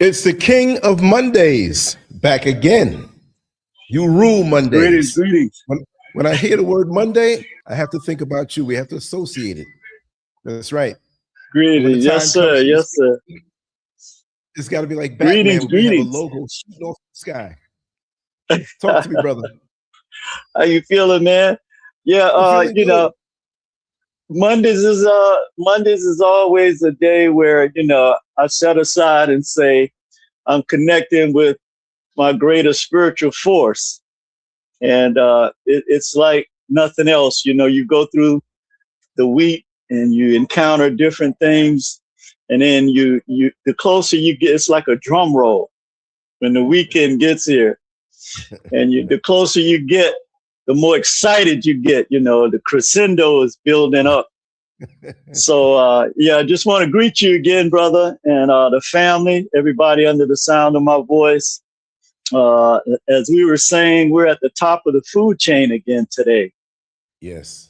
It's the king of Mondays, back again. You rule Greetings, Mondays. greetings. When I hear the word Monday, I have to think about you. We have to associate it. That's right. And when the Greetings. Yes, time comes sir. for you to Yes, speak, sir. it's got to be like Batman, Greetings, where we have a greetings. logo shooting off the sky. Talk to me, brother. How you feeling, man? Yeah, I'm feeling good. Mondays is always a day where, I set aside and say I'm connecting with my greater spiritual force. And it's like nothing else. You go through the week and you encounter different things. And then the closer you get, it's like a drum roll when the weekend gets here. And the closer you get, the more excited you get. The crescendo is building up. So, I just want to greet you again, brother, and the family, everybody under the sound of my voice. As we were saying, we're at the top of the food chain again today. Yes.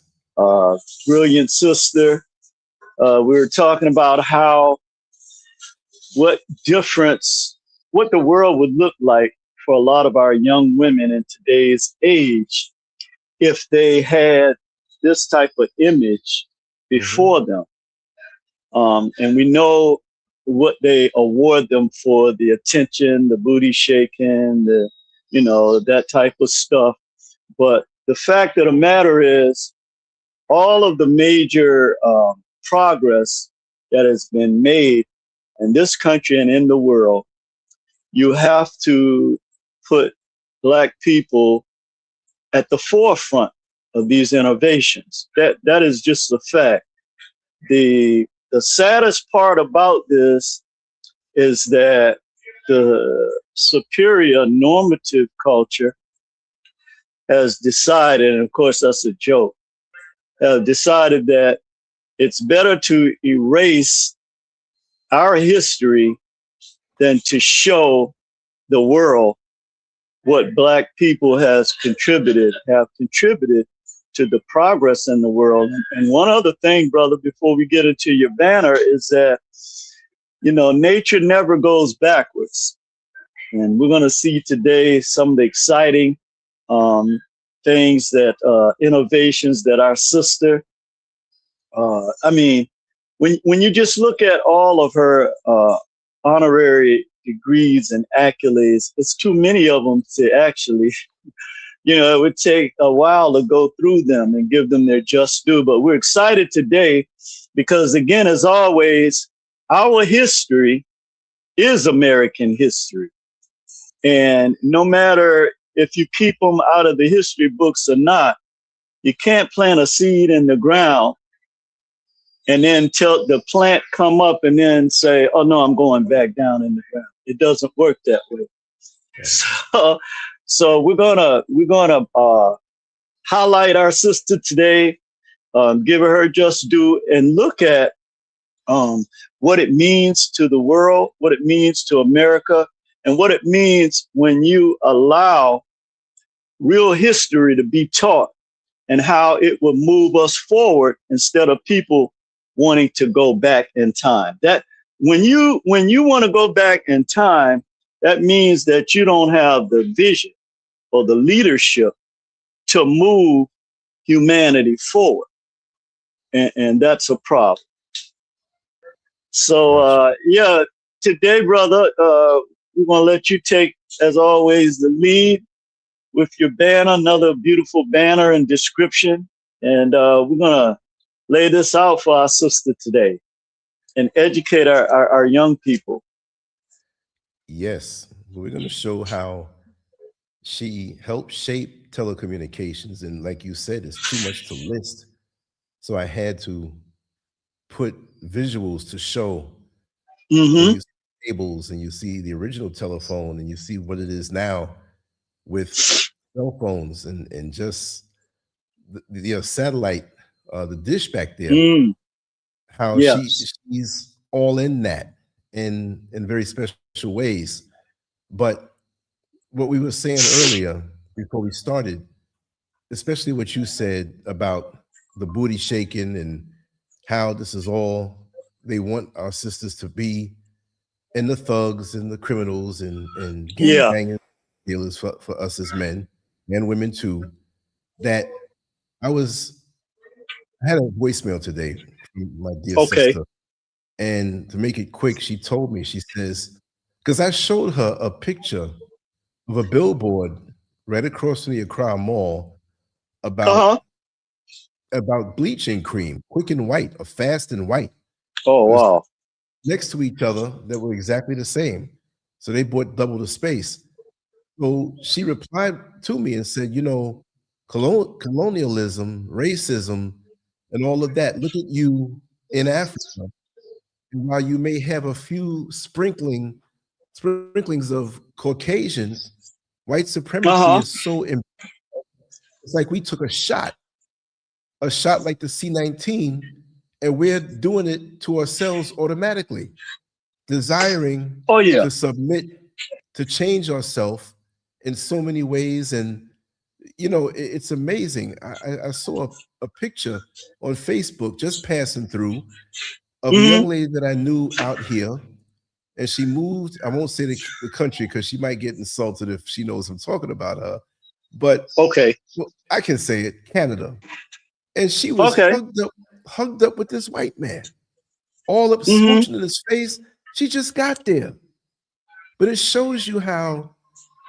Brilliant sister. We were talking about what difference, what the world would look like for a lot of our young women in today's age if they had this type of image before them. And we know what they award them for: the attention, the booty shaking, that type of stuff. But the fact of the matter is, all of the major progress that has been made in this country and in the world, you have to put Black people at the forefront of these innovations. That is just a fact. The saddest part about this is that the superior normative culture has decided, and of course that's a joke, decided that it's better to erase our history than to show the world what Black people have contributed to the progress in the world. And one other thing, brother, before we get into your banner, is that, nature never goes backwards. And we're going to see today some of the exciting things innovations that our sister, when you just look at all of her honorary degrees and accolades, it's too many of them to actually, it would take a while to go through them and give them their just due. But we're excited today because, again, as always, our history is American history. And no matter if you keep them out of the history books or not, you can't plant a seed in the ground and then tell the plant come up and then say, oh, no, I'm going back down in the ground. It doesn't work that way. Okay. So we're gonna highlight our sister today, give her just due, and look at what it means to the world, what it means to America, and what it means when you allow real history to be taught, and how it will move us forward instead of people wanting to go back in time. That when you want to go back in time, that means that you don't have the vision or the leadership to move humanity forward. And that's a problem. So, today, brother, we're going to let you take, as always, the lead with your banner, another beautiful banner and description. And we're going to lay this out for our sister today and educate our young people. Yes, we're going to show how she helped shape telecommunications. And like you said, it's too much to list. So I had to put visuals to show. When you see cables and you see the original telephone and you see what it is now with cell phones and just the satellite, the dish back there, how she's all in that in very special ways. But what we were saying earlier before we started, especially what you said about the booty shaking and how this is all they want our sisters to be. and the thugs and the criminals and gang Yeah. bangers, dealers for us as men and women too. That I was I had a voicemail today from my dear Okay. sister, and to make it quick, she told me, she says, because I showed her a picture of a billboard right across from the Accra Mall about Uh-huh. bleaching cream, quick and white or fast and white. Oh, It was wow. next to each other that were exactly the same. So they bought double the space. So she replied to me and said, colonialism, racism, and all of that. Look at you in Africa. And while you may have a few sprinklings of Caucasians, white supremacy Uh-huh. is so it's like we took a shot like the C-19, and we're doing it to ourselves automatically, desiring Oh, yeah. to submit, to change ourselves in so many ways. And it's amazing. I saw a picture on Facebook just passing through of a Hmm. young lady that I knew out here, and she moved. I won't say the country because she might get insulted if she knows I'm talking about her, but Okay. well, I can say it, Canada. And she was Okay. hugged up with this white man, all up Hmm. smooching in his face. She just got there. But it shows you how,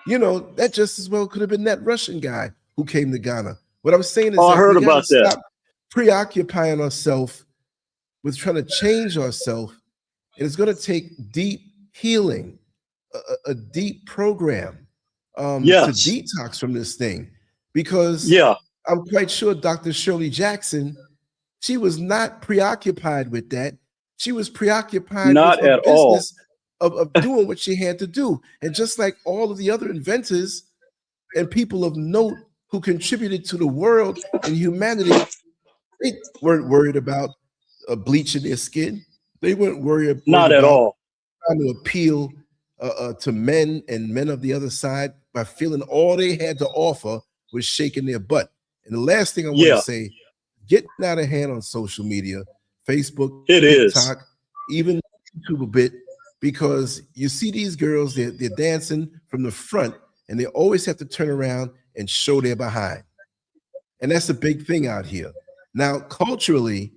that just as well could have been that Russian guy who came to Ghana. What I'm saying is Oh, I that we heard got to about that. stop preoccupying ourselves with trying to change ourselves. And it's going to take deep healing, a deep program to Yes. detox from this thing. Because Yeah. I'm quite sure Dr. Shirley Jackson, she was not preoccupied with that. She was preoccupied with Not her at all. business of doing what she had to do. And just like all of the other inventors and people of note who contributed to the world and humanity, they weren't worried about bleaching their skin. They weren't worried Not at about all. trying to appeal to men and men of the other side by feeling all they had to offer was shaking their butt. And the last thing I want to Yeah, say, getting out of hand on social media, Facebook, it is. TikTok, even YouTube a bit, because you see these girls, they're dancing from the front and they always have to turn around and show their behind. And that's a big thing out here. Now, culturally,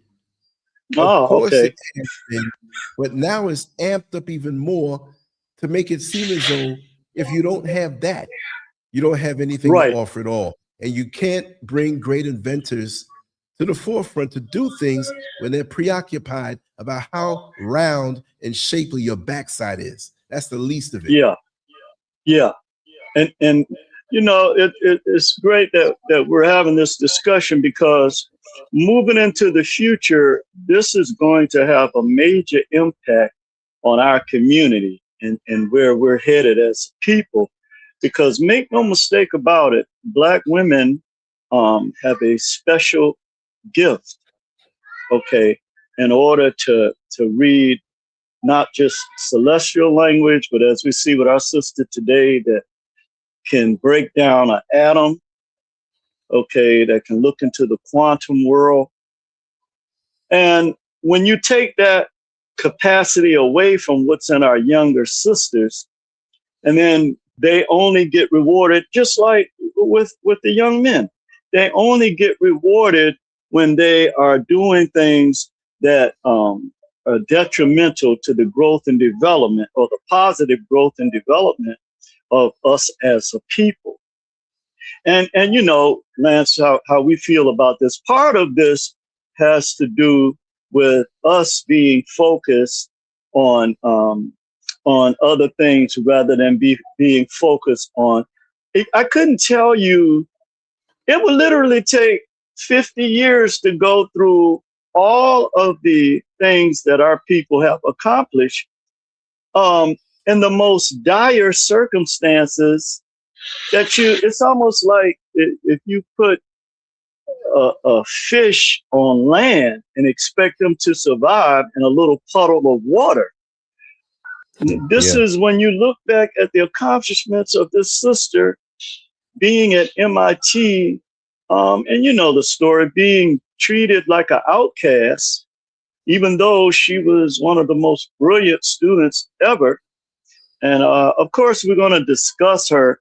of Oh, course okay. it has been, but now it's amped up even more to make it seem as though if you don't have that, you don't have anything to Right. offer at all. And you can't bring great inventors to the forefront to do things when they're preoccupied about how round and shapely your backside is. That's the least of it. Yeah. Yeah. And it's great that we're having this discussion because moving into the future, this is going to have a major impact on our community and where we're headed as people. Because make no mistake about it, Black women have a special gift, okay, in order to read not just celestial language, but as we see with our sister today, that can break down an atom, okay, that can look into the quantum world. And when you take that capacity away from what's in our younger sisters, and then they only get rewarded, just like with the young men, they only get rewarded when they are doing things that are detrimental to the growth and development or the positive growth and development of us as a people. And Lance, how we feel about this. Part of this has to do with us being focused on other things rather than being focused on. I couldn't tell you. It would literally take 50 years to go through all of the things that our people have accomplished um, in the most dire circumstances it's almost like if you put a fish on land and expect them to survive in a little puddle of water. This Yeah. is when you look back at the accomplishments of this sister being at MIT, and the story, being treated like an outcast, even though she was one of the most brilliant students ever. And of course, we're going to discuss her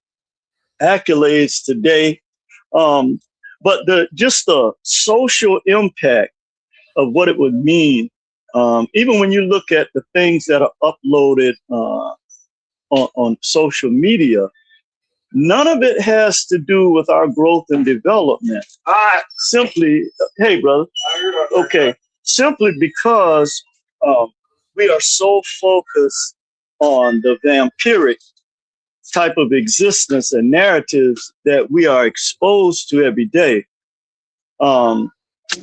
accolades today. Um, but just the social impact of what it would mean, even when you look at the things that are uploaded on social media, none of it has to do with our growth and development. Simply, hey, brother. Okay. Simply because um, we are so focused on the vampiric type of existence and narratives that we are exposed to every day. Um,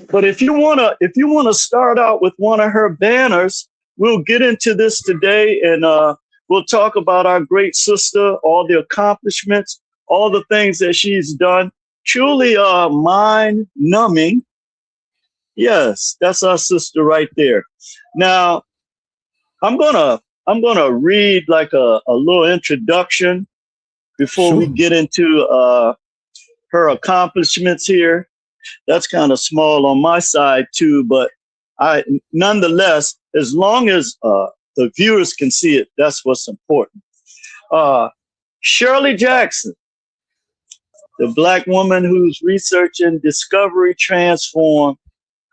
but if you wanna start out with one of her banners, we'll get into this today, and we'll talk about our great sister, all the accomplishments, all the things that she's done. Truly, mind numbing. Yes, that's our sister right there. Now, I'm gonna read like a little introduction before we Sure. get into her accomplishments here. That's kind of small on my side too, but I nonetheless, as long as the viewers can see it, that's what's important. Uh, Shirley Jackson, the Black woman whose research and discovery transformed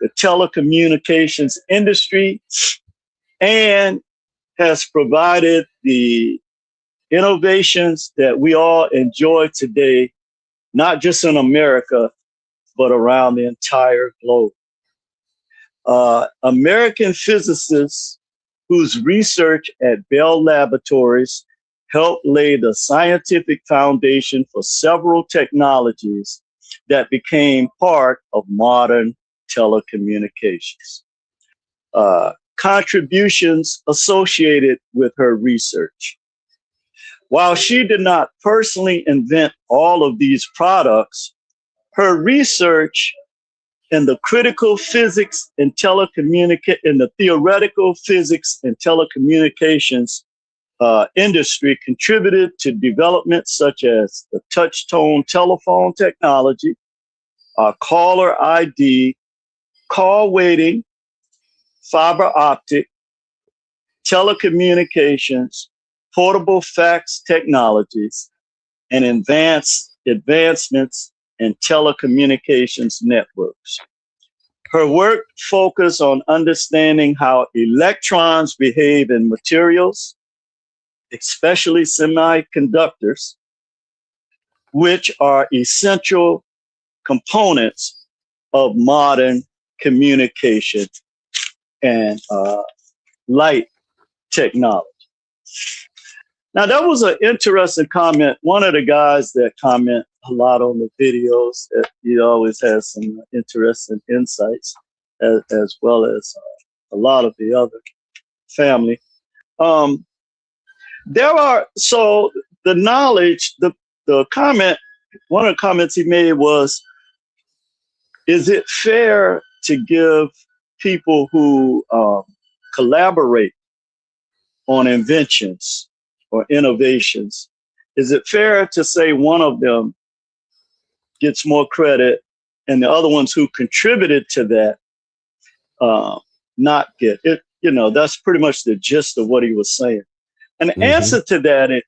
the telecommunications industry and has provided the innovations that we all enjoy today, not just in America, but around the entire globe. American physicists whose research at Bell Laboratories helped lay the scientific foundation for several technologies that became part of modern telecommunications. Contributions associated with her research. While she did not personally invent all of these products, her research in the critical physics and in the theoretical physics and telecommunications industry contributed to developments such as the touch tone telephone technology, caller ID, call waiting, fiber optic, telecommunications, portable fax technologies, and advancements in telecommunications networks. Her work focused on understanding how electrons behave in materials, especially semiconductors, which are essential components of modern communication and light technology. Now, that was an interesting comment. One of the guys that comment a lot on the videos, he always has some interesting insights, as well as a lot of the other family. Um, so the knowledge, the comment, one of the comments he made was, is it fair to give people who collaborate on inventions or innovations, is it fair to say one of them gets more credit and the other ones who contributed to that not get it? That's pretty much the gist of what he was saying. And Hmm. the answer to that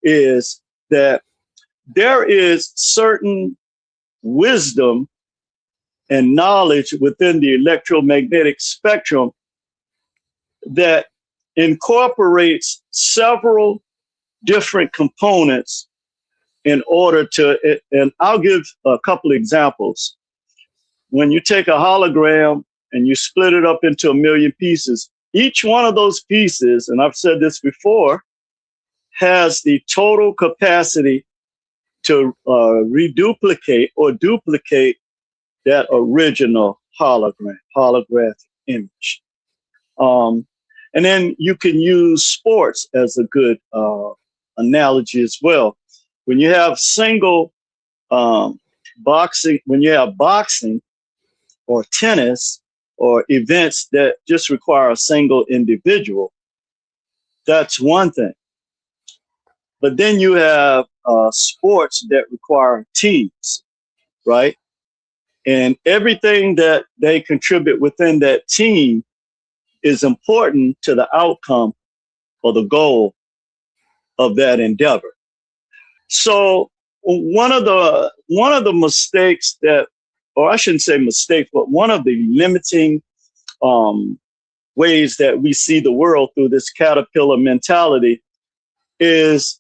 is that there is certain wisdom and knowledge within the electromagnetic spectrum that incorporates several different components in order to, and I'll give a couple examples. When you take a hologram and you split it up into a million pieces, each one of those pieces, and I've said this before, has the total capacity to reduplicate or duplicate that original holographic image. Um, and then you can use sports as a good analogy as well. When you have um, when you have boxing or tennis or events that just require a single individual, that's one thing. But then you have sports that require teams, right? And everything that they contribute within that team is important to the outcome or the goal of that endeavor. So one of the mistakes that, or I shouldn't say mistake, but one of the limiting um, ways that we see the world through this caterpillar mentality is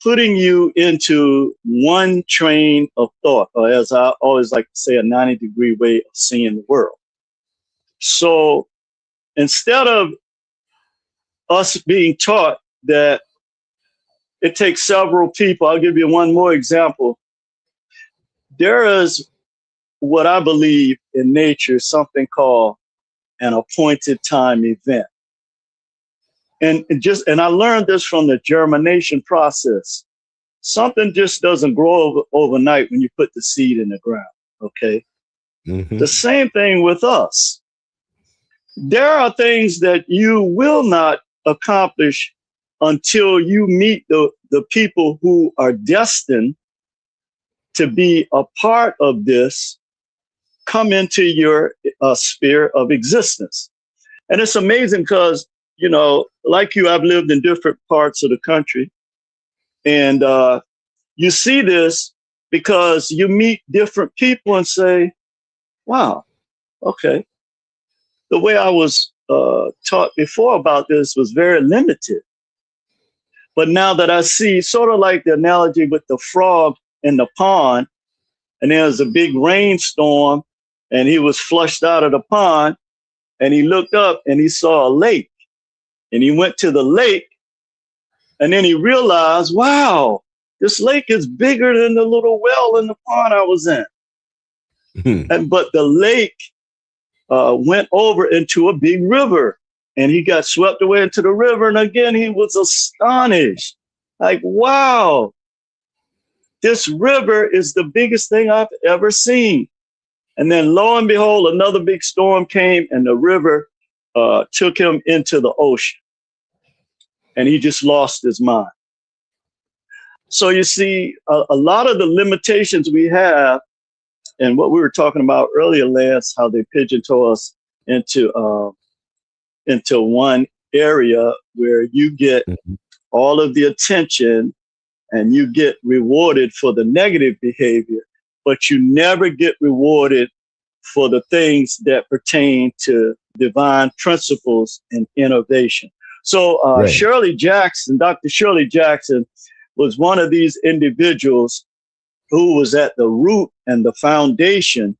putting you into one train of thought, or as I always like to say, a 90-degree way of seeing the world. So instead of us being taught that it takes several people, I'll give you one more example. There is what I believe in nature, something called an appointed time event. And I learned this from the germination process. Something just doesn't grow overnight when you put the seed in the ground. Okay. Mm-hmm. The same thing with us. There are things that you will not accomplish until you meet the people who are destined to be a part of this, come into your sphere of existence. And it's amazing because, like you, I've lived in different parts of the country. And you see this because you meet different people and say, wow, okay. The way I was taught before about this was very limited. But now that I see, sort of like the analogy with the frog in the pond, and there was a big rainstorm, and he was flushed out of the pond, and he looked up and he saw a lake. And he went to the lake, and then he realized, wow, this lake is bigger than the little well in the pond I was in. But the lake went over into a big river, and he got swept away into the river. And again, he was astonished. Like, wow, this river is the biggest thing I've ever seen. And then lo and behold, another big storm came, and the river took him into the ocean. And he just lost his mind. So you see, a lot of the limitations we have, and what we were talking about earlier, Lance, how they pigeonhole us into one area where you get all of the attention and you get rewarded for the negative behavior, but you never get rewarded for the things that pertain to divine principles and innovation. So Right. Dr. Shirley Jackson was one of these individuals who was at the root and the foundation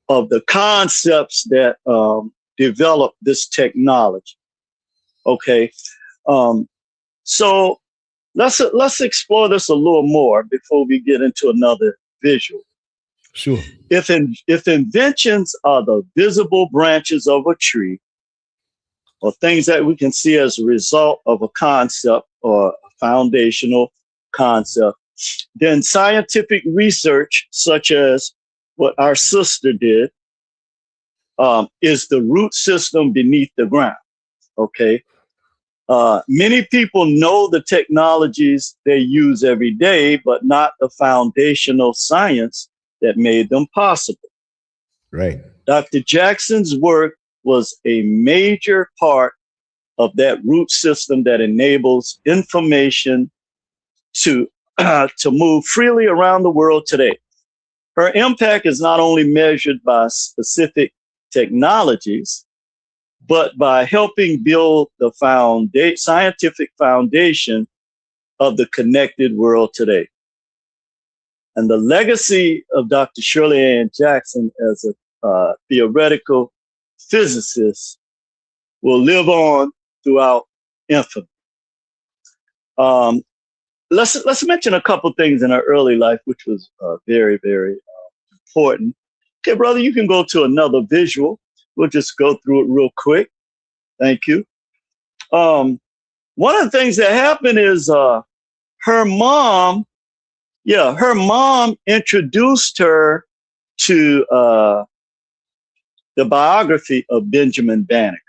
of the concepts that developed this technology. Okay, so let's explore this a little more before we get into another visual. Sure. If inventions are the visible branches of a tree, or things that we can see as a result of a concept or a foundational concept, then scientific research, such as what our sister did, is the root system beneath the ground. Okay. Many people know the technologies they use every day, but not the foundational science that made them possible. Right. Dr. Jackson's work was a major part of that root system that enables information to move freely around the world today. Her impact is not only measured by specific technologies, but by helping build the scientific foundation of the connected world today. And the legacy of Dr. Shirley Ann Jackson as a theoretical physicist will live on throughout infamy. Let's mention a couple things in her early life, which was very, very important. Okay, brother, you can go to another visual. We'll just go through it real quick. Thank you. One of the things that happened is her mom introduced her to the biography of Benjamin Banneker.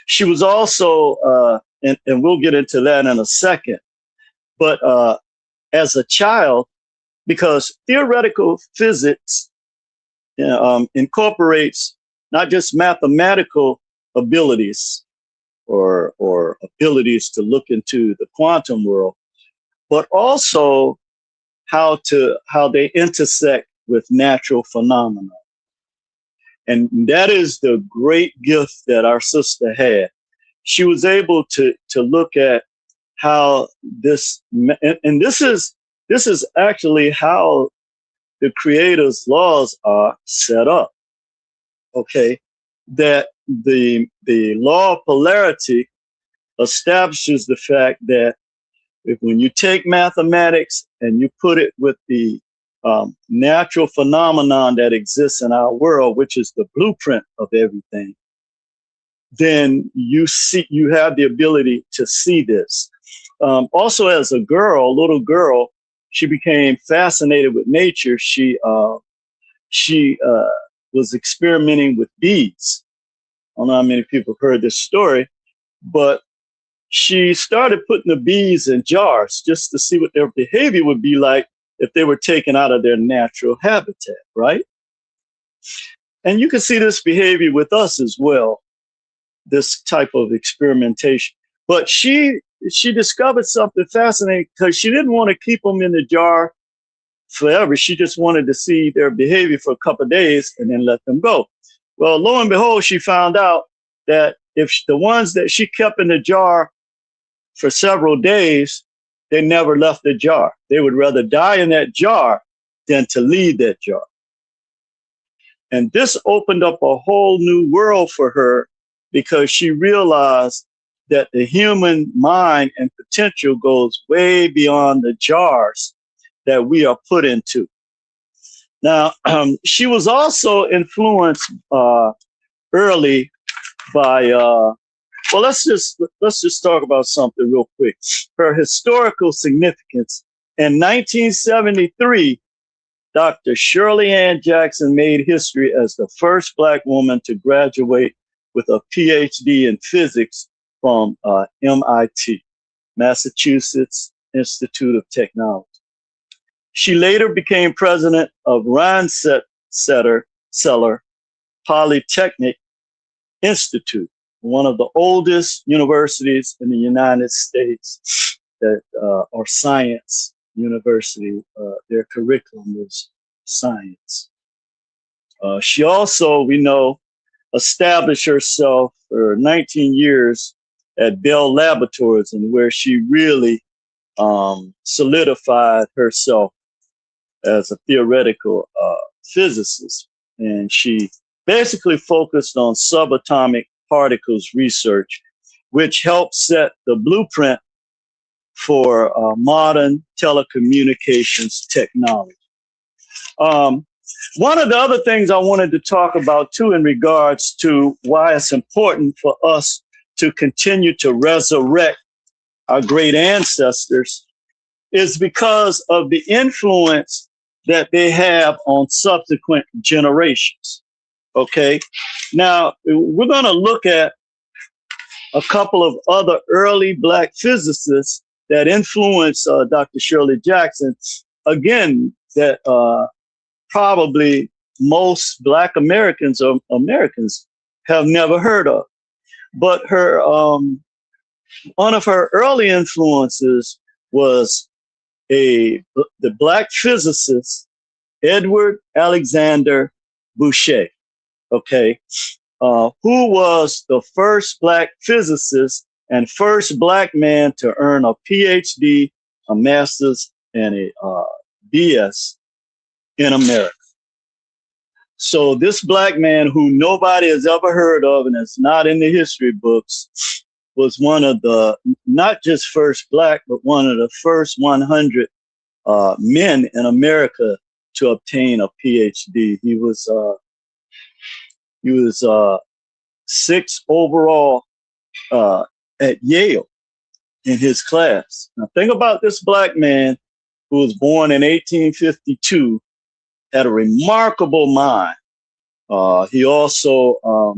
She was also, and we'll get into that in a second, but as a child, because theoretical physics incorporates not just mathematical abilities or abilities to look into the quantum world, but also how they intersect with natural phenomena. And that is the great gift that our sister had. She was able to look at how this, and this is actually how the creator's laws are set up. Okay, that the law of polarity establishes the fact that if when you take mathematics and you put it with the natural phenomenon that exists in our world, which is the blueprint of everything, then you have the ability to see this. Also, as a little girl, she became fascinated with nature. She was experimenting with bees. I don't know how many people have heard this story, but she started putting the bees in jars just to see what their behavior would be like if they were taken out of their natural habitat, right? And you can see this behavior with us as well, this type of experimentation. But she discovered something fascinating because she didn't want to keep them in the jar forever. She just wanted to see their behavior for a couple of days and then let them go. Well, lo and behold, she found out that if the ones that she kept in the jar for several days, they never left the jar. They would rather die in that jar than to leave that jar. And this opened up a whole new world for her because she realized that the human mind and potential goes way beyond the jars that we are put into. Now, she was also influenced early by well, let's just talk about something real quick. Her historical significance. In 1973, Dr. Shirley Ann Jackson made history as the first Black woman to graduate with a PhD in physics from MIT, Massachusetts Institute of Technology. She later became president of Rensselaer Polytechnic Institute, one of the oldest universities in the United States that are science university. Their curriculum is science. She also, we know, established herself for 19 years at Bell Laboratories, and where she really solidified herself as a theoretical physicist. And she basically focused on subatomic particles research, which helped set the blueprint for modern telecommunications technology. One of the other things I wanted to talk about too, in regards to why it's important for us to continue to resurrect our great ancestors, is because of the influence that they have on subsequent generations. Okay, now we're going to look at a couple of other early Black physicists that influenced Dr. Shirley Jackson. Again, that probably most Black Americans or Americans have never heard of. But her one of her early influences was the Black physicist Edward Alexander Boucher. Okay, who was the first Black physicist and first Black man to earn a PhD, a master's, and a BS in America. So this Black man, who nobody has ever heard of and is not in the history books, was one of the, not just first Black, but one of the first 100 men in America to obtain a PhD. He was sixth overall at Yale in his class. Now think about this Black man who was born in 1852, had a remarkable mind. He also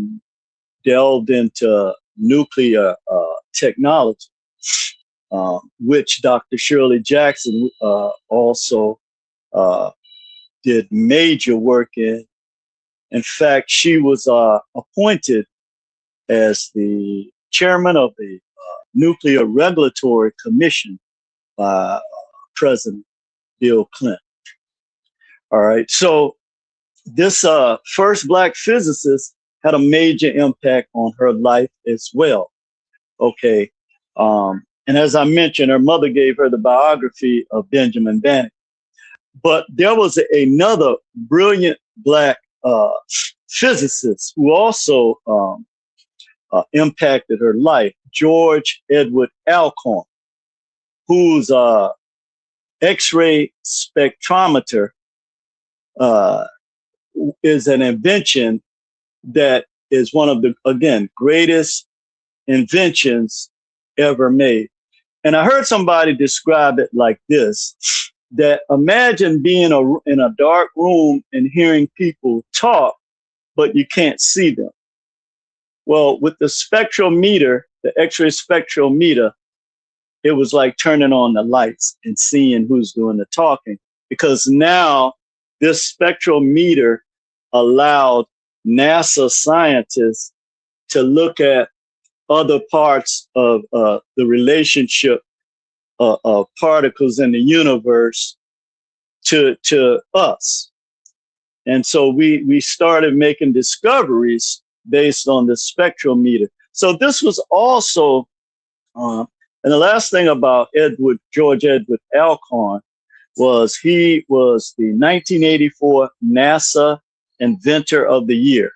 delved into nuclear technology, which Dr. Shirley Jackson also did major work in. In fact, she was appointed as the chairman of the Nuclear Regulatory Commission by President Bill Clinton. All right. So this first Black physicist had a major impact on her life as well. Okay. And as I mentioned, her mother gave her the biography of Benjamin Banneker. But there was another brilliant Black physicist who also impacted her life, George Edward Alcorn, whose X-ray spectrometer is an invention that is one of the, again, greatest inventions ever made. And I heard somebody describe it like this, that imagine being in a dark room and hearing people talk, but you can't see them. Well, with the spectrometer, the X-ray spectrometer, it was like turning on the lights and seeing who's doing the talking, because now this spectrometer allowed NASA scientists to look at other parts of the relationship of particles in the universe to us. And so we started making discoveries based on the spectrometer. So this was also, and the last thing about George Edward Alcorn was he was the 1984 NASA Inventor of the Year.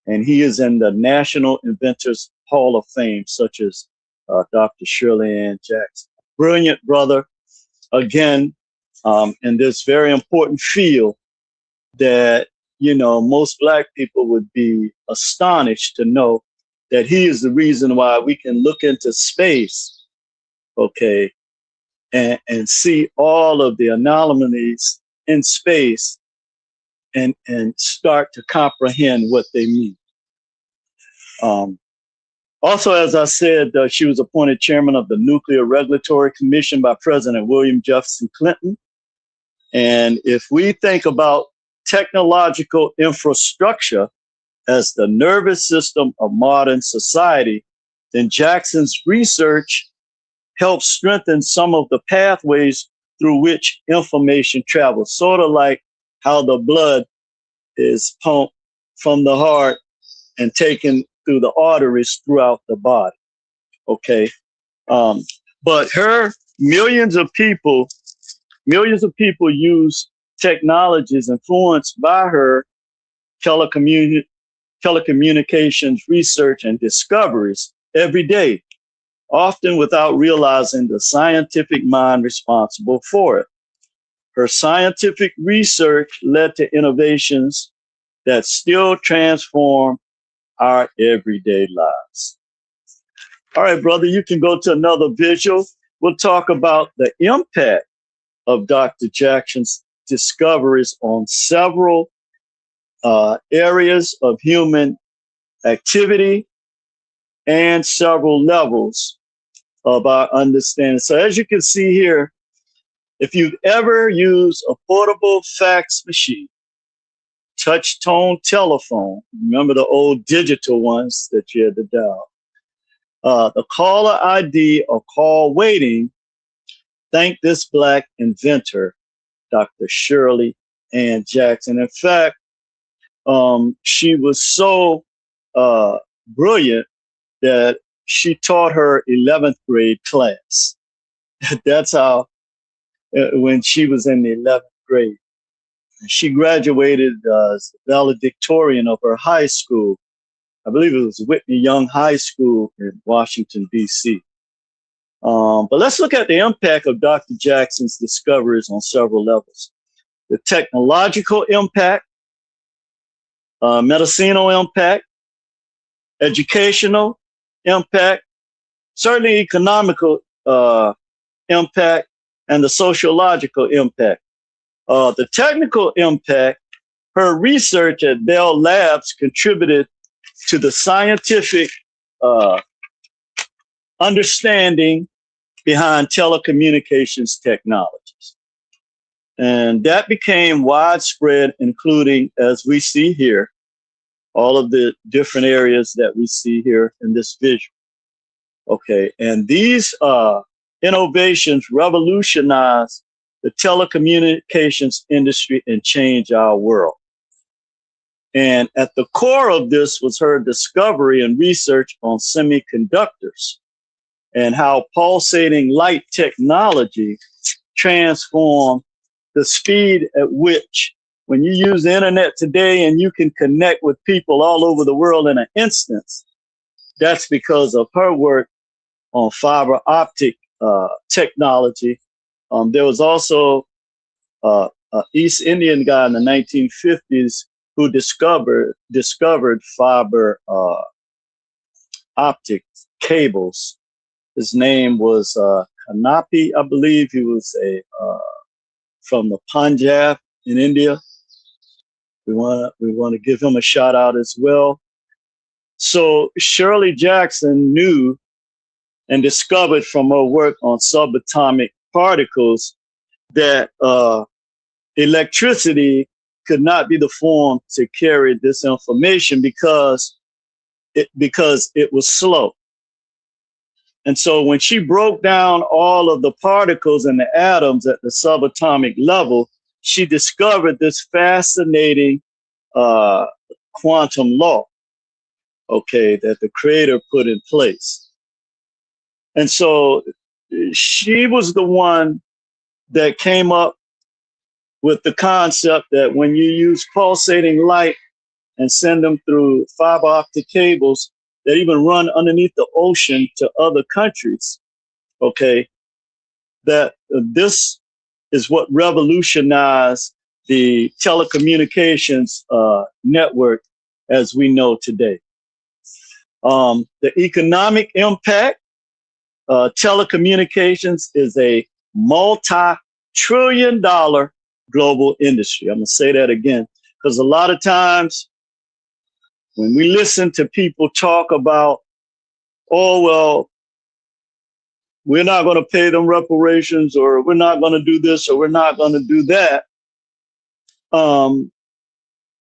And he is in the National Inventors Hall of Fame, such as Dr. Shirley Ann Jackson. Brilliant brother, again, in this very important field that, you know, most Black people would be astonished to know that he is the reason why we can look into space, okay, and see all of the anomalies in space and start to comprehend what they mean. Also, as I said, she was appointed chairman of the Nuclear Regulatory Commission by President William Jefferson Clinton. And if we think about technological infrastructure as the nervous system of modern society, then Jackson's research helped strengthen some of the pathways through which information travels, sort of like how the blood is pumped from the heart and taken through the arteries throughout the body. Okay. But millions of people use technologies influenced by her telecommunications research and discoveries every day, often without realizing the scientific mind responsible for it. Her scientific research led to innovations that still transform our everyday lives. All right, brother, you can go to another visual. We'll talk about the impact of Dr. Jackson's discoveries on several areas of human activity and several levels of our understanding. So as you can see here, if you've ever used a portable fax machine, touch tone telephone, remember the old digital ones that you had to dial, the caller ID or call waiting, thank this Black inventor, Dr. Shirley Ann Jackson. In fact, she was so brilliant that she taught her 11th grade class. That's how, when she was in the 11th grade. She graduated as valedictorian of her high school. I believe it was Whitney Young High School in Washington, D.C. But let's look at the impact of Dr. Jackson's discoveries on several levels. The technological impact, medicinal impact, educational impact, certainly economical impact, and the sociological impact. The technical impact, her research at Bell Labs contributed to the scientific understanding behind telecommunications technologies. And that became widespread, including, as we see here, all of the different areas that we see here in this visual. Okay, and these innovations revolutionized the telecommunications industry and changed our world. And at the core of this was her discovery and research on semiconductors and how pulsating light technology transformed the speed at which, when you use the internet today and you can connect with people all over the world in an instance, that's because of her work on fiber optic technology. There was also an East Indian guy in the 1950s who discovered fiber optic cables. His name was Kanapi, I believe. He was from the Punjab in India. We want to give him a shout out as well. So Shirley Jackson knew and discovered from her work on subatomic particles that electricity could not be the form to carry this information because it was slow. And so when she broke down all of the particles and the atoms at the subatomic level, she discovered this fascinating quantum law, okay, that the creator put in place. And so she was the one that came up with the concept that when you use pulsating light and send them through fiber optic cables that even run underneath the ocean to other countries, okay, that this is what revolutionized the telecommunications network as we know today. The economic impact, telecommunications is a multi-trillion-dollar global industry. I'm going to say that again, because a lot of times when we listen to people talk about, oh, well, we're not going to pay them reparations, or we're not going to do this, or we're not going to do that,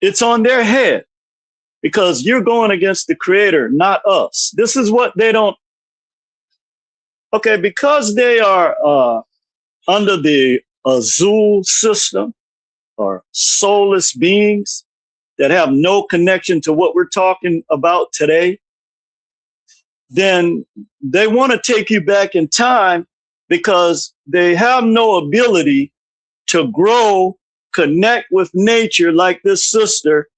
it's on their head because you're going against the creator, not us. This is what they don't. Okay, because they are under the Azul system, or soulless beings that have no connection to what we're talking about today, then they want to take you back in time because they have no ability to grow, connect with nature like this sister,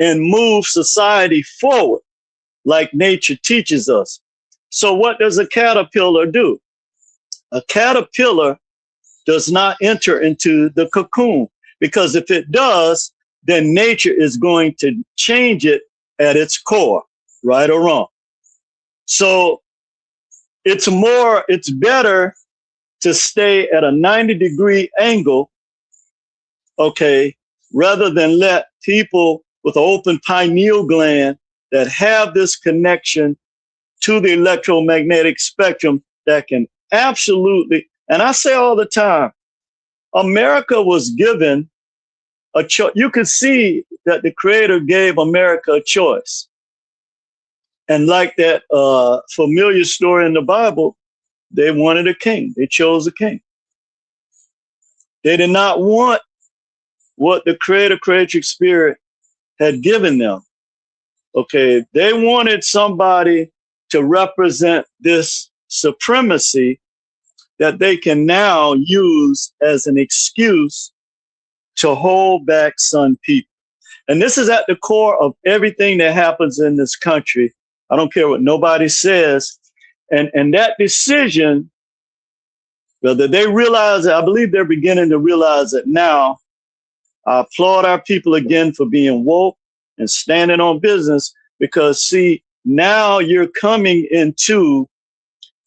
and move society forward like nature teaches us. So what does a caterpillar do? A caterpillar does not enter into the cocoon, because if it does, then nature is going to change it at its core, right or wrong. So it's better to stay at a 90-degree angle, okay, rather than let people with an open pineal gland that have this connection to the electromagnetic spectrum that can absolutely, and I say all the time, America was given a choice. You could see that the creator gave America a choice. And like that familiar story in the Bible, they wanted a king. They chose a king. They did not want what the creator creatrix spirit had given them. Okay, they wanted somebody to represent this supremacy that they can now use as an excuse to hold back some people. And this is at the core of everything that happens in this country. I don't care what nobody says. And that decision, whether they realize it, I believe they're beginning to realize it now. I applaud our people again for being woke and standing on business, because see, now you're coming into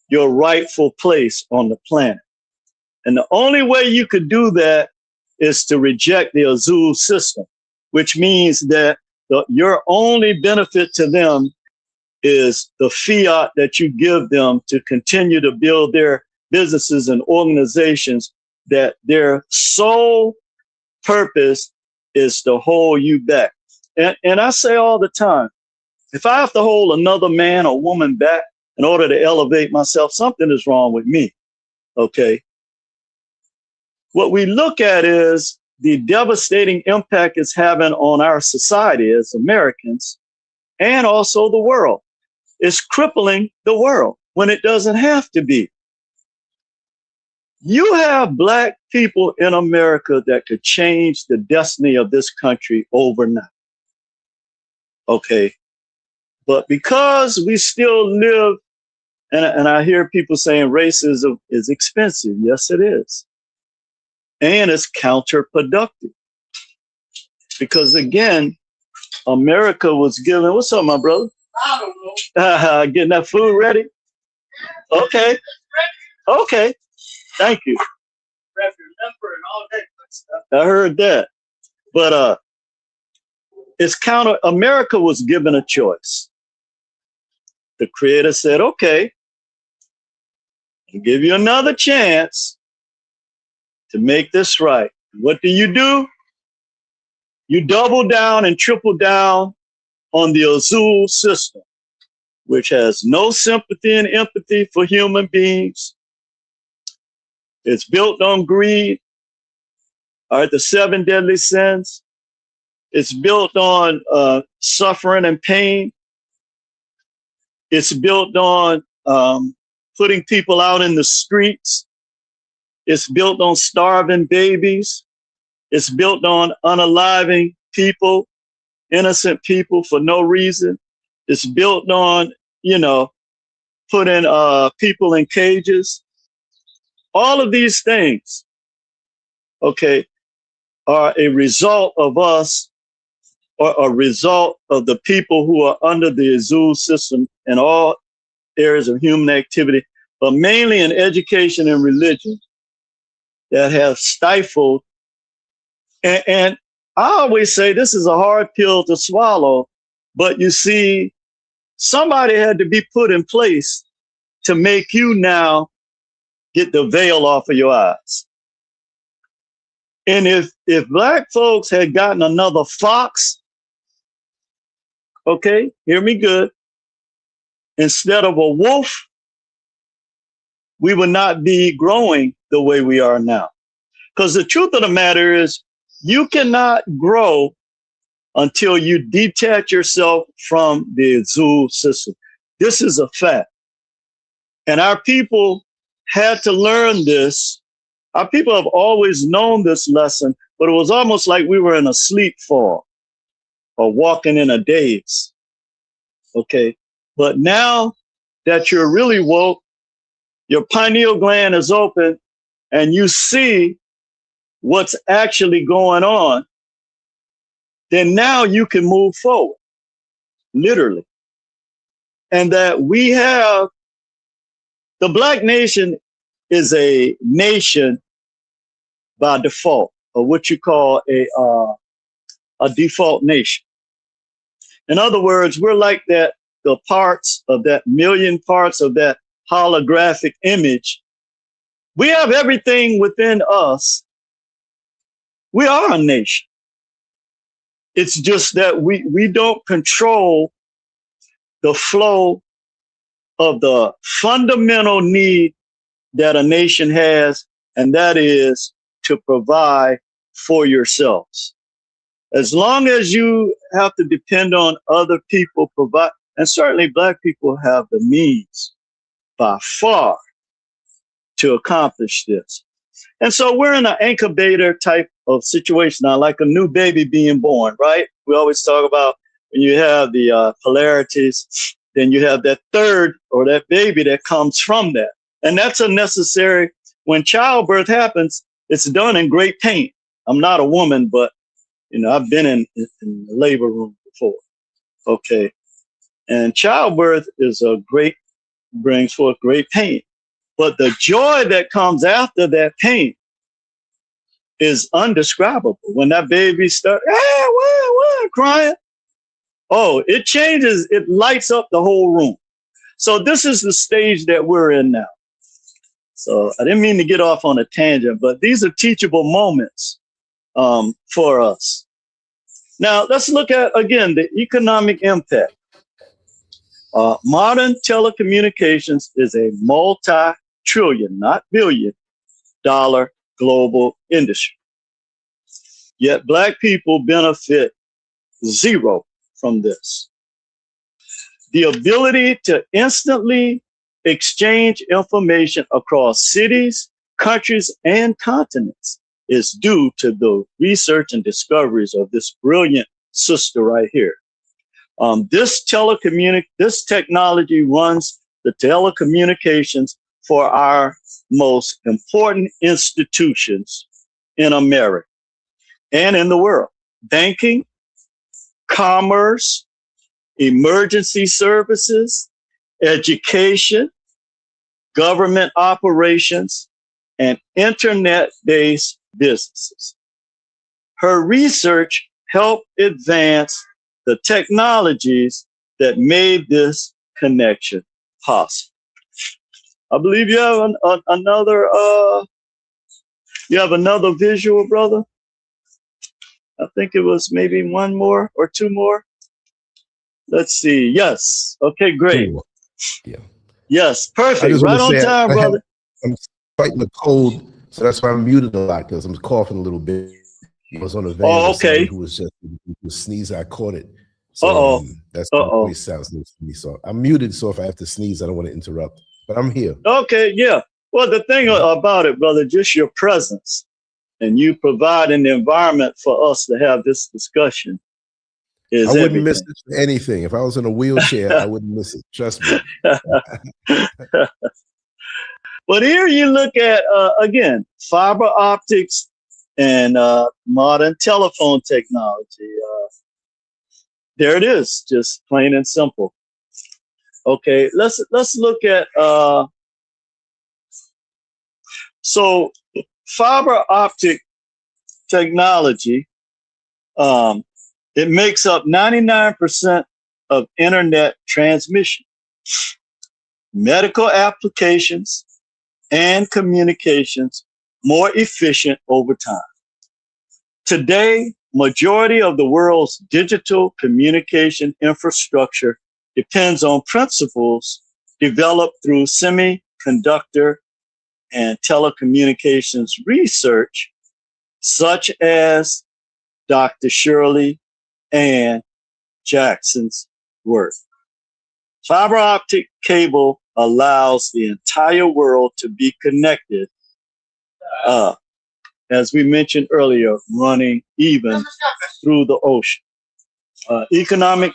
your rightful place on the planet. And the only way you could do that is to reject the Azul system, which means that your only benefit to them is the fiat that you give them to continue to build their businesses and organizations that their sole purpose is to hold you back. And I say all the time, if I have to hold another man or woman back in order to elevate myself, something is wrong with me. Okay. What we look at is the devastating impact it's having on our society as Americans and also the world. It's crippling the world when it doesn't have to be. You have Black people in America that could change the destiny of this country overnight. Okay. But because we still live, and I hear people saying racism is expensive. Yes, it is. And it's counterproductive. Because again, America was given, what's up, my brother? I don't know. Getting that food ready? Okay. Okay. Thank you. I heard that. But America was given a choice. The creator said, okay, I'll give you another chance to make this right. What do? You double down and triple down on the Azul system, which has no sympathy and empathy for human beings. It's built on greed, all right, the 7 deadly sins. It's built on suffering and pain. It's built on putting people out in the streets. It's built on starving babies. It's built on unaliving people, innocent people for no reason. It's built on, putting people in cages. All of these things, okay, are a result of us, or a result of the people who are under the Azul system in all areas of human activity, but mainly in education and religion, that have stifled. And I always say this is a hard pill to swallow, but you see, somebody had to be put in place to make you now get the veil off of your eyes. And if Black folks had gotten another fox, okay, hear me good, instead of a wolf, we would not be growing the way we are now. Because the truth of the matter is, you cannot grow until you detach yourself from the Azul system. This is a fact. And our people had to learn this. Our people have always known this lesson, but it was almost like we were in a sleep fog or walking in a daze. Okay. But now that you're really woke, your pineal gland is open and you see what's actually going on, then now you can move forward, literally. And that we have, the Black nation is a nation by default, or what you call a default nation. In other words, we're like that, the parts of that million parts of that holographic image. We have everything within us. We are a nation. It's just that we don't control the flow of the fundamental need that a nation has, and that is to provide for yourselves. As long as you have to depend on other people provide, and certainly Black people have the means by far to accomplish this. And so we're in an incubator type of situation now, like a new baby being born, right? We always talk about when you have the polarities, then you have that third or that baby that comes from that. And that's a necessary, when childbirth happens, it's done in great pain. I'm not a woman, but I've been in the labor room before. Okay. And childbirth brings forth great pain. But the joy that comes after that pain is undescribable. When that baby starts crying, oh, it changes, it lights up the whole room. So this is the stage that we're in now. So I didn't mean to get off on a tangent, but these are teachable moments for us. Now, let's look at, again, the economic impact. Modern telecommunications is a multi-trillion, not billion-dollar global industry. Yet Black people benefit zero from this. The ability to instantly exchange information across cities, countries, and continents is due to the research and discoveries of this brilliant sister right here. This technology runs the telecommunications for our most important institutions in America and in the world: banking, commerce, emergency services, education, government operations, and internet-based businesses. Her research helped advance the technologies that made this connection possible. I believe you have another visual, brother. I think it was maybe one more or two more. Let's see. Yes. Okay, great. Yeah. Yes, I perfect. just want Right to on say time, brother. I'm fighting a cold, so that's why I'm muted a lot because I'm coughing a little bit. I was on a vein Oh, with somebody okay. who was sneeze. I caught it, so Uh-oh. that's why the Uh-oh. voice sounds little to me. So I'm muted. So if I have to sneeze, I don't want to interrupt. But I'm here. Okay, yeah. Well, the thing about it, brother, just your presence and you provide an environment for us to have this discussion is I wouldn't miss everything. it for anything. If I was in a wheelchair, I wouldn't miss it. Trust me. But here you look at, again, fiber optics and modern telephone technology. There it is, just plain and simple. Okay, let's look at, so fiber optic technology, it makes up 99% of internet transmission, medical applications, and communications more efficient over time. Today, majority of the world's digital communication infrastructure depends on principles developed through semiconductor and telecommunications research, such as Dr. Shirley and Jackson's work. Fiber optic cable allows the entire world to be connected, as we mentioned earlier, running even through the ocean. Economic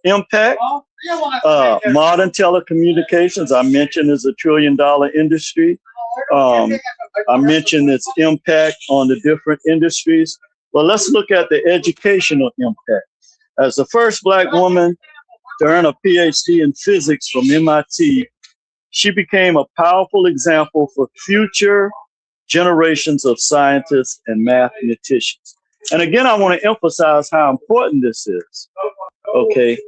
impact, modern telecommunications, I mentioned, is $1 trillion industry. I mentioned its impact on the different industries. Well, let's look at the educational impact. As the first Black woman to earn a PhD in physics from MIT, she became a powerful example for future generations of scientists and mathematicians. And again, I want to emphasize how important this is, okay?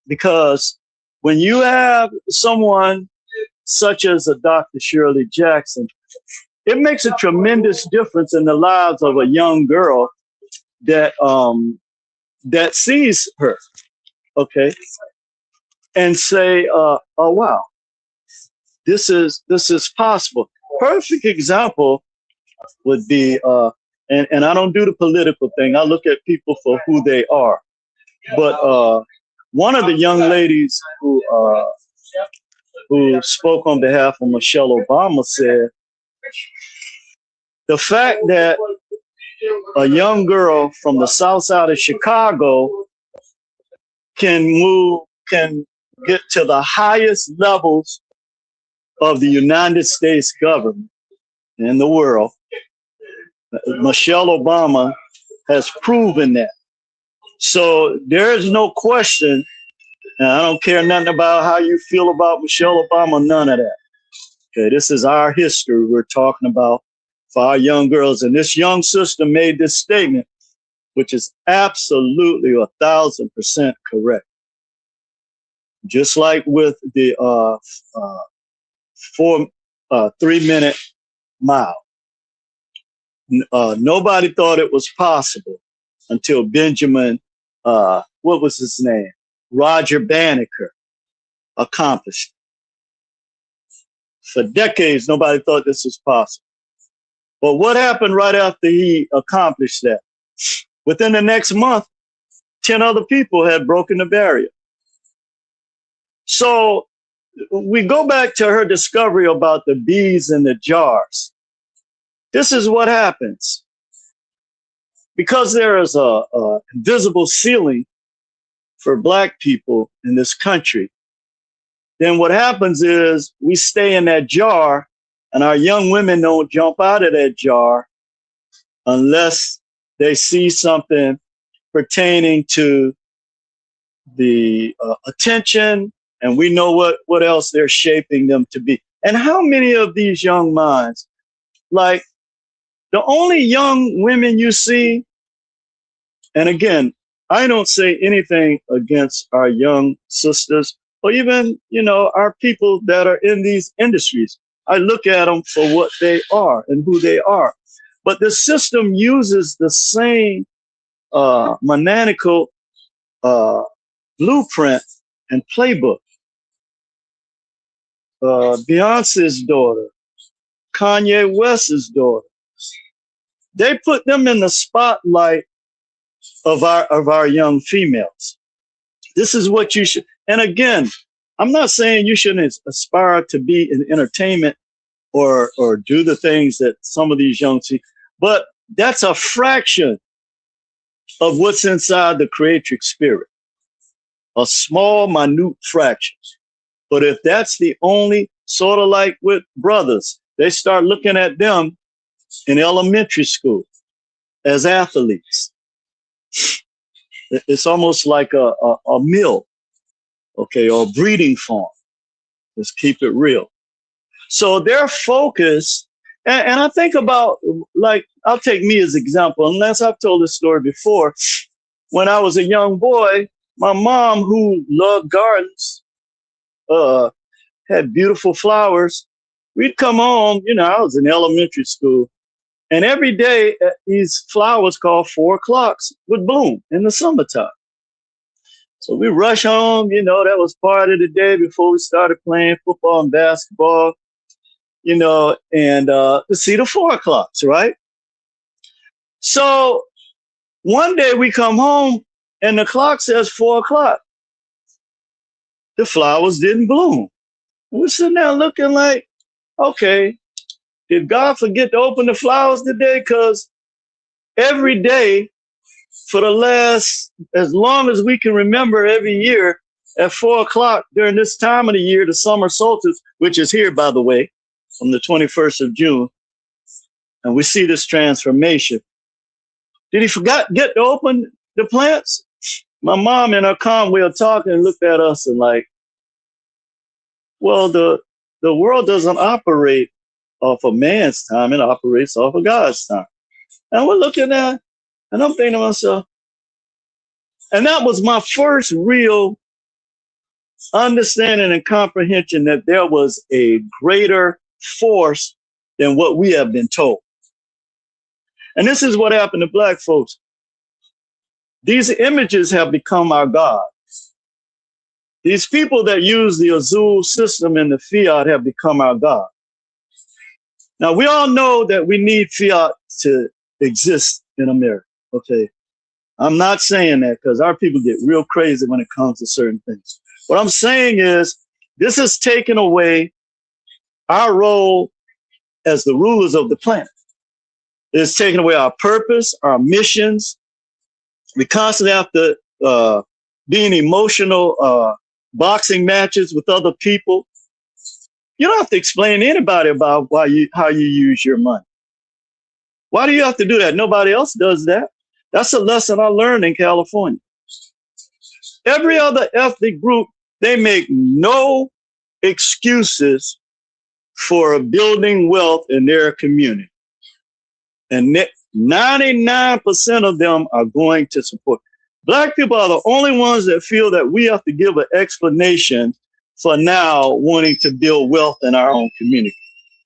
Because when you have someone such as a Dr. Shirley Jackson, it makes a tremendous difference in the lives of a young girl that that sees her, okay, and say, "Oh wow, this is possible." Perfect example would be, and I don't do the political thing. I look at people for who they are. But one of the young ladies who spoke on behalf of Michelle Obama said, the fact that a young girl from the south side of Chicago can get to the highest levels of the United States government in the world, Michelle Obama has proven that. So there is no question, and I don't care nothing about how you feel about Michelle Obama, none of that. Okay, this is our history we're talking about for our young girls. And this young sister made this statement, which is absolutely 1,000% correct. Just like with the 3-minute mile. Nobody thought it was possible until Benjamin, what was his name? Roger Banneker accomplished it. For decades, nobody thought this was possible. But what happened right after he accomplished that? Within the next month, 10 other people had broken the barrier. So we go back to her discovery about the bees in the jars. This is what happens. Because there is a invisible ceiling for Black people in this country, then what happens is we stay in that jar, and our young women don't jump out of that jar unless they see something pertaining to the attention, and we know what else they're shaping them to be. And how many of these young minds, like the only young women you see, and again, I don't say anything against our young sisters or even, our people that are in these industries. I look at them for what they are and who they are. But the system uses the same maniacal blueprint and playbook. Beyonce's daughter, Kanye West's daughter, they put them in the spotlight of our young females. This is what you should. And again, I'm not saying you shouldn't aspire to be in entertainment or do the things that some of these young see, but that's a fraction of what's inside the creatrix spirit. A small, minute fraction. But if that's the only, sort of like with brothers, they start looking at them in elementary school as athletes. It's almost like a mill, okay, or a breeding farm. Let's keep it real. So their focus, and I think about, like, I'll take me as example, unless I've told this story before. When I was a young boy, my mom, who loved gardens, had beautiful flowers. We'd come home, I was in elementary school, and every day these flowers called 4 o'clocks would bloom in the summertime. So we rush home, that was part of the day before we started playing football and basketball, and to see the 4 o'clocks, right? So one day we come home and the clock says 4 o'clock. The flowers didn't bloom. We're sitting there looking like, okay, did God forget to open the flowers today? Because every day for the last, as long as we can remember, every year at 4 o'clock during this time of the year, the summer solstice, which is here, by the way, from the 21st of June, and we see this transformation. Did he forget to open the plants? My mom in her calm way of talking looked at us and like, well, the world doesn't operate off of man's time, it operates off of God's time. And we're looking at, and I'm thinking to myself, and that was my first real understanding and comprehension that there was a greater force than what we have been told. And this is what happened to Black folks. These images have become our God. These people that use the Azul system and the fiat have become our God. Now, we all know that we need fiat to exist in America, okay? I'm not saying that because our people get real crazy when it comes to certain things. What I'm saying is this has taken away our role as the rulers of the planet. It's taken away our purpose, our missions. We constantly have to be in emotional boxing matches with other people. You don't have to explain to anybody about how you use your money. Why do you have to do that? Nobody else does that. That's a lesson I learned in California. Every other ethnic group, they make no excuses for building wealth in their community. And 99% of them are going to support. Black people are the only ones that feel that we have to give an explanation for now wanting to build wealth in our own community.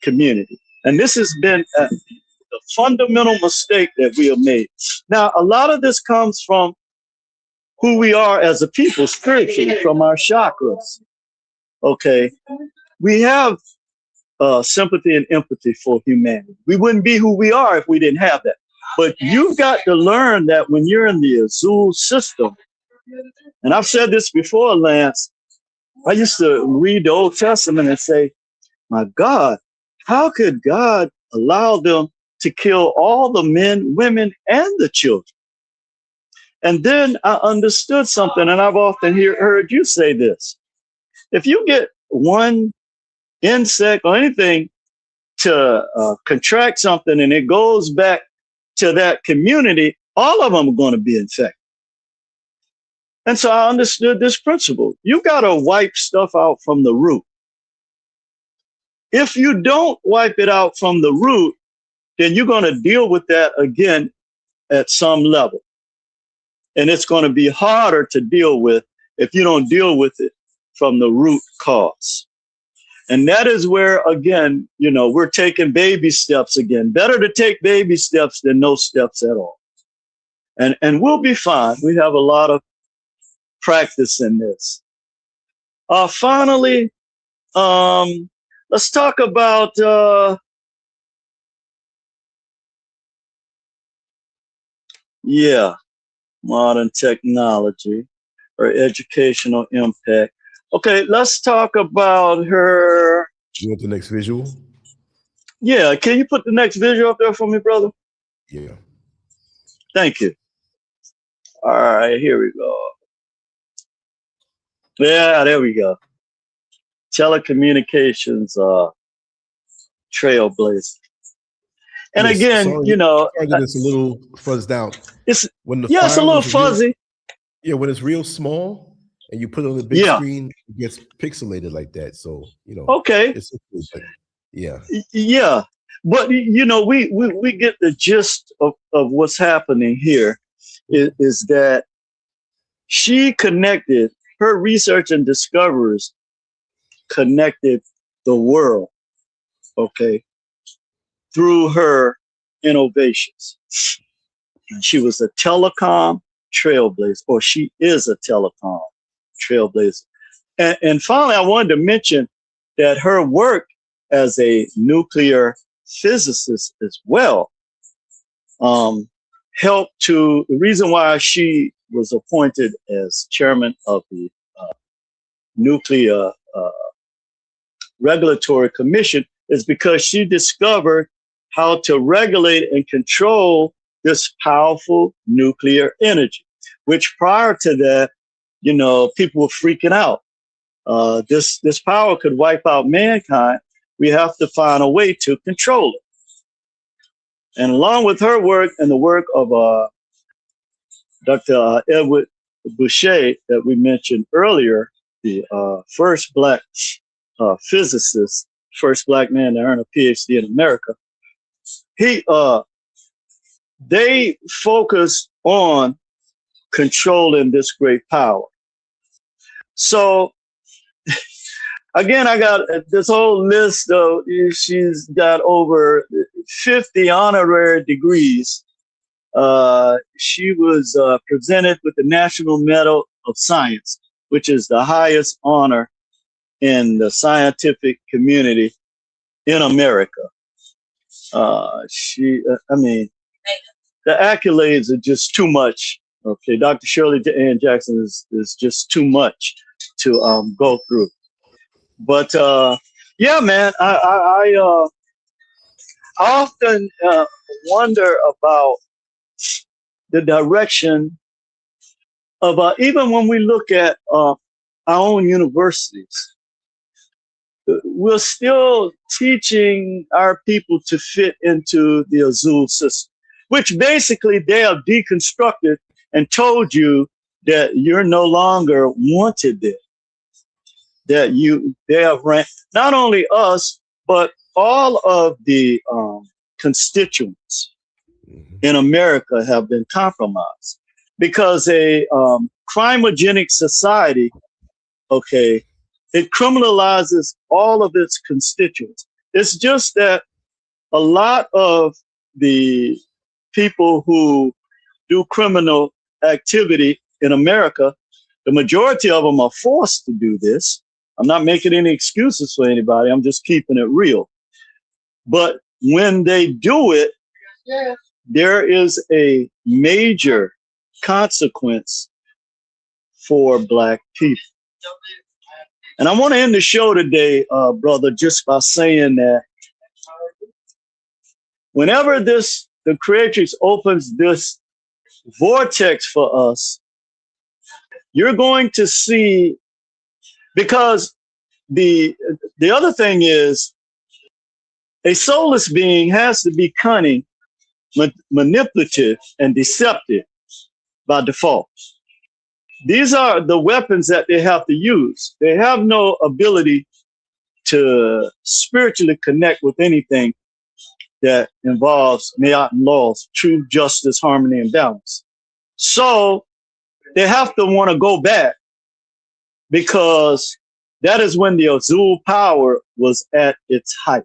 community. And this has been the fundamental mistake that we have made. Now, a lot of this comes from who we are as a people spiritually, from our chakras. Okay. We have sympathy and empathy for humanity. We wouldn't be who we are if we didn't have that. But you've got to learn that when you're in the Azul system, and I've said this before, Lance, I used to read the Old Testament and say, my God, how could God allow them to kill all the men, women, and the children? And then I understood something, and I've often heard you say this. If you get one insect or anything to contract something and it goes back to that community, all of them are going to be infected. And so I understood this principle. You got to wipe stuff out from the root. If you don't wipe it out from the root, then you're going to deal with that again at some level. And it's going to be harder to deal with if you don't deal with it from the root cause. And that is where, again, we're taking baby steps again. Better to take baby steps than no steps at all. And we'll be fine. We have a lot of practice in this. Finally, let's talk about modern technology or educational impact. Okay, let's talk about her. You want the next visual? Yeah, can you put the next visual up there for me, brother? Yeah. Thank you. All right, here we go. Yeah, there we go. Telecommunications trailblazer. And yes, again, sorry that it's a little fuzzed out. It's a little fuzzy. When it's real small and you put it on the big screen, it gets pixelated like that. So okay, it's yeah. But we get the gist of what's happening here. Is that she connected her research and discoveries connected the world, okay, through her innovations. And she was a telecom trailblazer, or she is a telecom trailblazer. And finally, I wanted to mention that her work as a nuclear physicist as well helped to, the reason why she was appointed as chairman of the Nuclear Regulatory Commission is because she discovered how to regulate and control this powerful nuclear energy, which prior to that, people were freaking out. This power could wipe out mankind. We have to find a way to control it. And along with her work and the work of Dr. Edward Boucher that we mentioned earlier, the first Black physicist, first Black man to earn a PhD in America, they focused on controlling this great power. So again, I got this whole list of, she's got over 50 honorary degrees. She was presented with the National Medal of Science, which is the highest honor in the scientific community in America. The accolades are just too much. Okay, Dr. Shirley Ann Jackson is just too much to go through. But man, I often wonder about the direction of even when we look at our own universities. We're still teaching our people to fit into the Azul system, which basically they have deconstructed and told you that you're no longer wanted there. That they have ranked not only us, but all of the constituents in America have been compromised because a crimogenic society, okay, it criminalizes all of its constituents. It's just that a lot of the people who do criminal activity in America, the majority of them are forced to do this. I'm not making any excuses for anybody. I'm just keeping it real. But when they do it, there is a major consequence for Black people. And I want to end the show today, brother, just by saying that whenever the Creatrix opens this vortex for us, you're going to see, because the other thing is, a soulless being has to be cunning, manipulative, and deceptive by default. These are the weapons that they have to use. They have no ability to spiritually connect with anything that involves Me'at laws, truth, justice, harmony, and balance. So they have to want to go back, because that is when the Azul power was at its height.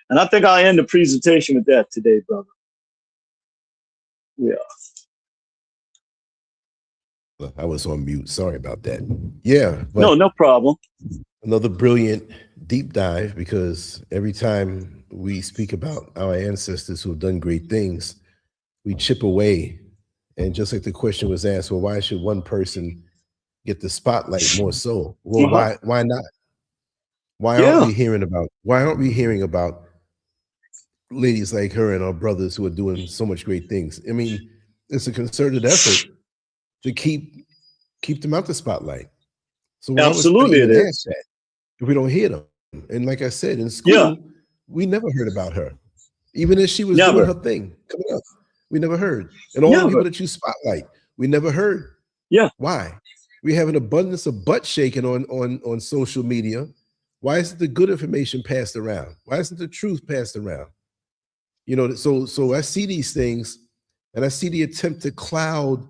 And I think I'll end the presentation with that today, brother. Yeah. I was on mute. Sorry about that. Yeah. But no problem. Another brilliant deep dive, because every time we speak about our ancestors who have done great things, we chip away. And just like the question was asked, well, why should one person get the spotlight more so? Well, why not? Why aren't we hearing about ladies like her and our brothers who are doing so much great things? I mean, it's a concerted effort to keep them out the spotlight. So absolutely it is. That if we don't hear them, and like I said, in school, we never heard about her, even as she was doing her thing coming up. We never heard, and all the people that you spotlight, we never heard. Yeah, why? We have an abundance of butt shaking on social media. Why isn't the good information passed around? Why isn't the truth passed around? You know, so I see these things, and I see the attempt to cloud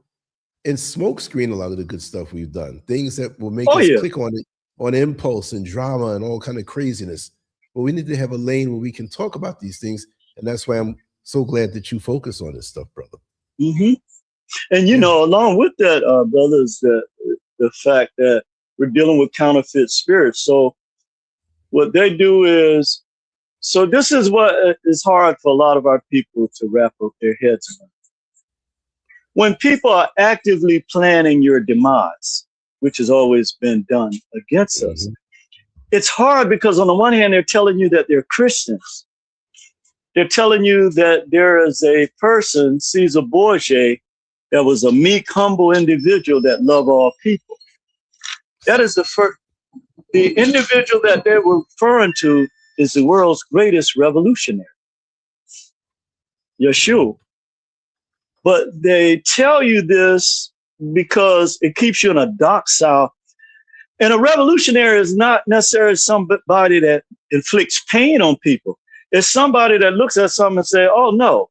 and smoke screen a lot of the good stuff we've done, things that will make us click on it, on impulse and drama and all kind of craziness. But we need to have a lane where we can talk about these things, and that's why I'm so glad that you focus on this stuff, brother. Mm-hmm. And you know, along with that, brother, is the fact that we're dealing with counterfeit spirits. So what they do is, so this is what is hard for a lot of our people to wrap up their heads around. When people are actively planning your demise, which has always been done against us, it's hard because on the one hand, they're telling you that they're Christians. They're telling you that there is a person, Caesar Borgia, that was a meek, humble individual that loved all people. That is the individual that they were referring to is the world's greatest revolutionary, Yeshua. But they tell you this because it keeps you in a docile. And a revolutionary is not necessarily somebody that inflicts pain on people. It's somebody that looks at something and say, "Oh no,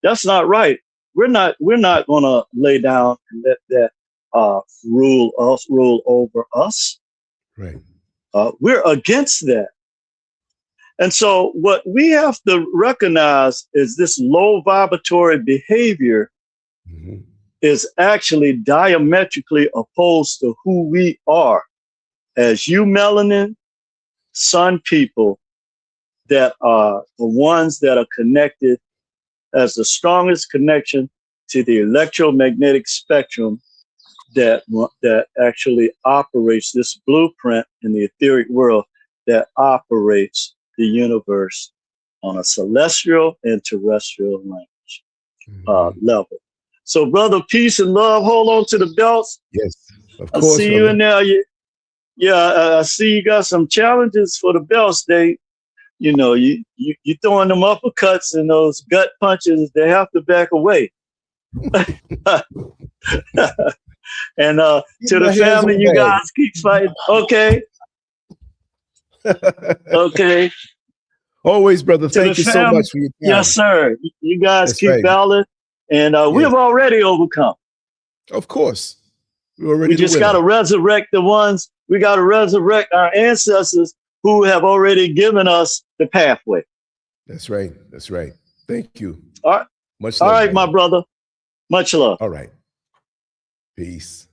that's not right. We're not going to lay down and let that rule over us. Right. We're against that." And so what we have to recognize is this low vibratory behavior is actually diametrically opposed to who we are as melanin sun people that are the ones that are connected as the strongest connection to the electromagnetic spectrum that actually operates this blueprint in the etheric world that operates the universe on a celestial and terrestrial language level. So, brother, peace and love. Hold on to the belts. Yes, of course. I see you in there. I see you got some challenges for the belts. You throwing them uppercuts and those gut punches. They have to back away. And to the family, you guys keep fighting. Okay. Okay. Always, brother. Thank you so much for your time. Yes, sir. You guys keep battling, and we have already overcome. Of course. We just got to resurrect the ones. We got to resurrect our ancestors who have already given us the pathway. That's right. That's right. Thank you. All right. Much All love, right, my brother. brother. Much love. All right. Peace.